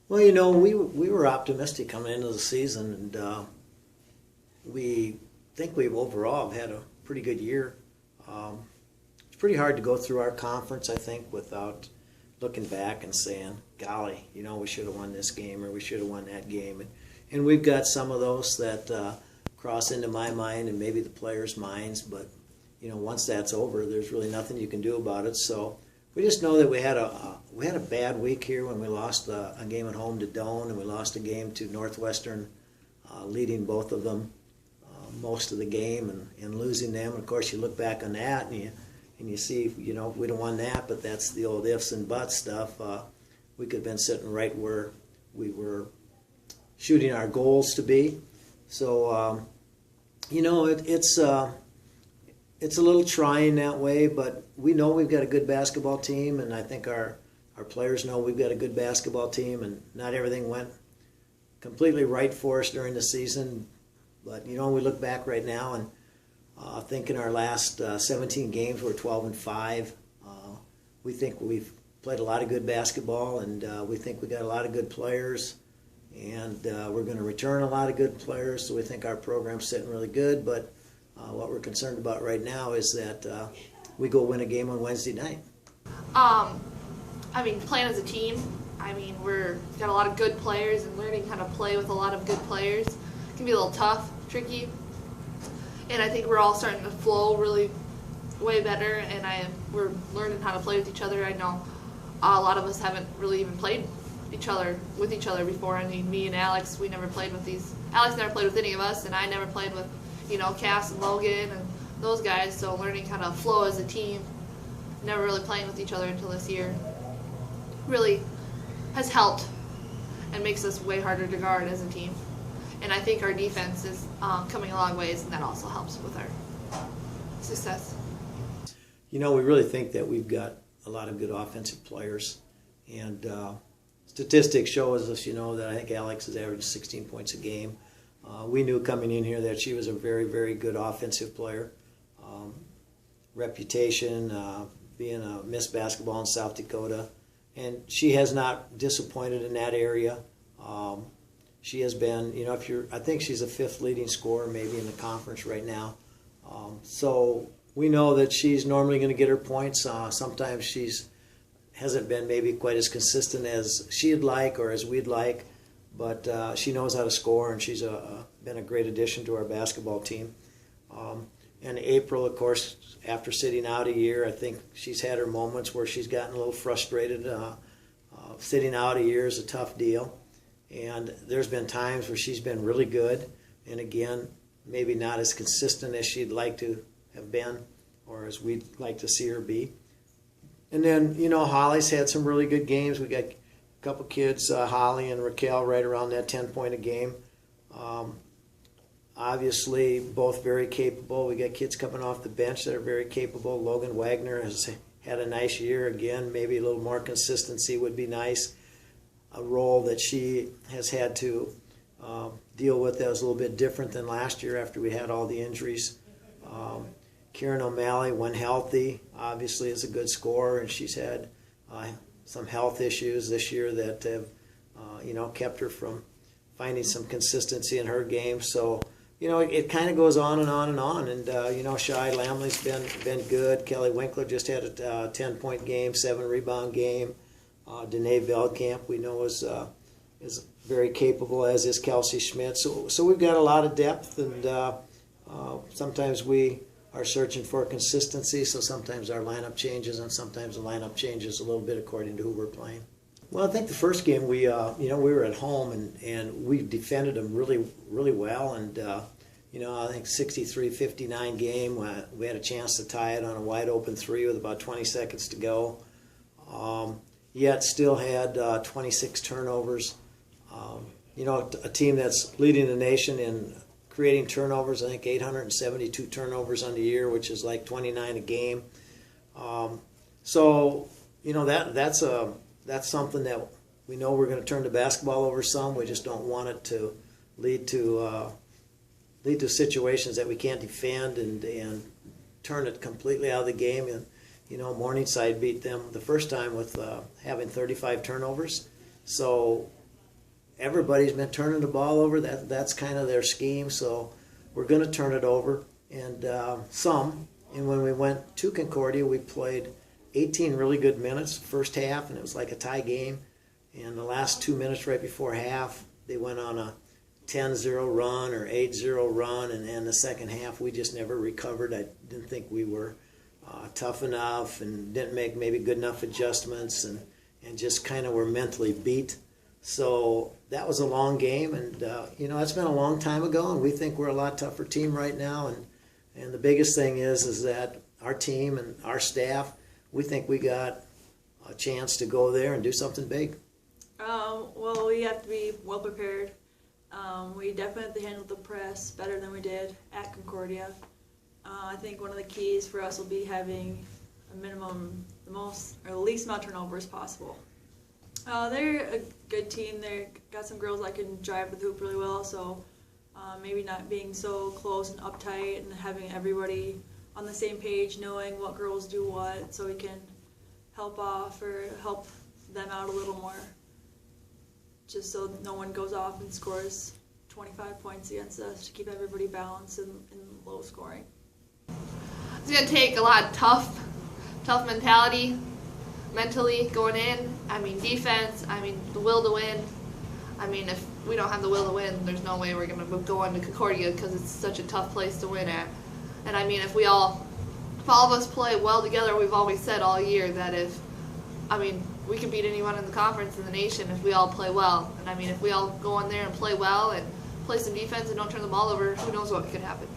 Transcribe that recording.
Well, we were optimistic coming into the season, and we think we've overall had a pretty good year. It's pretty hard to go through our conference, I think, without looking back and saying, golly, we should have won this game or we should have won that game. And we've got some of those that cross into my mind and maybe the players' minds, but once that's over, there's really nothing you can do about it. So we just know that we had a bad week here when we lost a game at home to Doane, and we lost a game to Northwestern, leading both of them most of the game and losing them. And of course, you look back on that and you see, we don't won that, but that's the old ifs and buts stuff. We could have been sitting right where we were shooting our goals to be. So, it's a little trying that way, but we know we've got a good basketball team, and I think our players know we've got a good basketball team, and not everything went completely right for us during the season. But, we look back right now and I think in our last 17 games, we're 12-5. We think we've played a lot of good basketball, and we think we got a lot of good players, and we're going to return a lot of good players, so we think our program's sitting really good. But what we're concerned about right now is that we go win a game on Wednesday night. Playing as a team, we've got a lot of good players, and learning how to play with a lot of good players can be a little tough, tricky. And I think we're all starting to flow really way better, and we're learning how to play with each other. I know a lot of us haven't really even played with each other before. Me and Alex, we never played with these. Alex never played with any of us, and I never played with, Cass and Logan and those guys. So learning how to flow as a team, never really playing with each other until this year, really has helped and makes us way harder to guard as a team. And I think our defense is coming a long ways, and that also helps with our success. We really think that we've got a lot of good offensive players, and statistics show us, that I think Alex has averaged 16 points a game. We knew coming in here that she was a very, very good offensive player. Reputation, being a Miss Basketball in South Dakota, and she has not disappointed in that area. She has been, I think she's a fifth leading scorer maybe in the conference right now. So we know that she's normally going to get her points. Sometimes hasn't been maybe quite as consistent as she'd like or as we'd like, but she knows how to score, and she's been a great addition to our basketball team. And April, of course, after sitting out a year, I think she's had her moments where she's gotten a little frustrated. Sitting out a year is a tough deal. And there's been times where she's been really good, and again, maybe not as consistent as she'd like to have been or as we'd like to see her be. And then, Holly's had some really good games. We got a couple kids, Holly and Raquel, right around that 10-point a game. Obviously, both very capable. We got kids coming off the bench that are very capable. Logan Wagner has had a nice year. Again, maybe a little more consistency would be nice. A role that she has had to deal with that was a little bit different than last year after we had all the injuries. Kieran O'Malley, when healthy, obviously is a good scorer, and she's had some health issues this year that have kept her from finding some consistency in her game. So it kind of goes on and on and on. And Shai Lamley's been good. Kelly Winkler just had a 10-point game, 7-rebound game. Danae Veldkamp, we know, is very capable, as is Kelsey Schmidt. So we've got a lot of depth, and sometimes we are searching for consistency. So sometimes our lineup changes, and sometimes the lineup changes a little bit according to who we're playing. Well, I think the first game we were at home, and we defended them really, really well. And I think 63-59 game. We had a chance to tie it on a wide open three with about 20 seconds to go. Yet still had 26 turnovers. A team that's leading the nation in creating turnovers. I think 872 turnovers on the year, which is like 29 a game. That's something that we know we're going to turn the basketball over some. We just don't want it to lead to situations that we can't defend and turn it completely out of the game. And Morningside beat them the first time with having 35 turnovers. So everybody's been turning the ball over. That's kind of their scheme. So we're going to turn it over, and some. And when we went to Concordia, we played 18 really good minutes first half, and it was like a tie game. And the last 2 minutes right before half, they went on a 10-0 run or 8-0 run, and the second half we just never recovered. I didn't think we were tough enough and didn't make maybe good enough adjustments, and just kind of were mentally beat. So that was a long game, and that's been a long time ago, and we think we're a lot tougher team right now. And the biggest thing is that our team and our staff, we think we got a chance to go there and do something big. Well, we have to be well prepared. We definitely handled the press better than we did at Concordia. I think one of the keys for us will be having a minimum, the least amount of turnovers possible. They're a good team. They've got some girls that can drive the hoop really well, so maybe not being so close and uptight and having everybody on the same page, knowing what girls do what, so we can help them out a little more, just so no one goes off and scores 25 points against us, to keep everybody balanced and low scoring. It's going to take a lot of tough mentality, mentally going in. I mean, defense, the will to win. If we don't have the will to win, there's no way we're going to go into Concordia, because it's such a tough place to win at. And if all of us play well together, we've always said all year that we can beat anyone in the conference in the nation if we all play well. And if we all go in there and play well and play some defense and don't turn the ball over, who knows what could happen.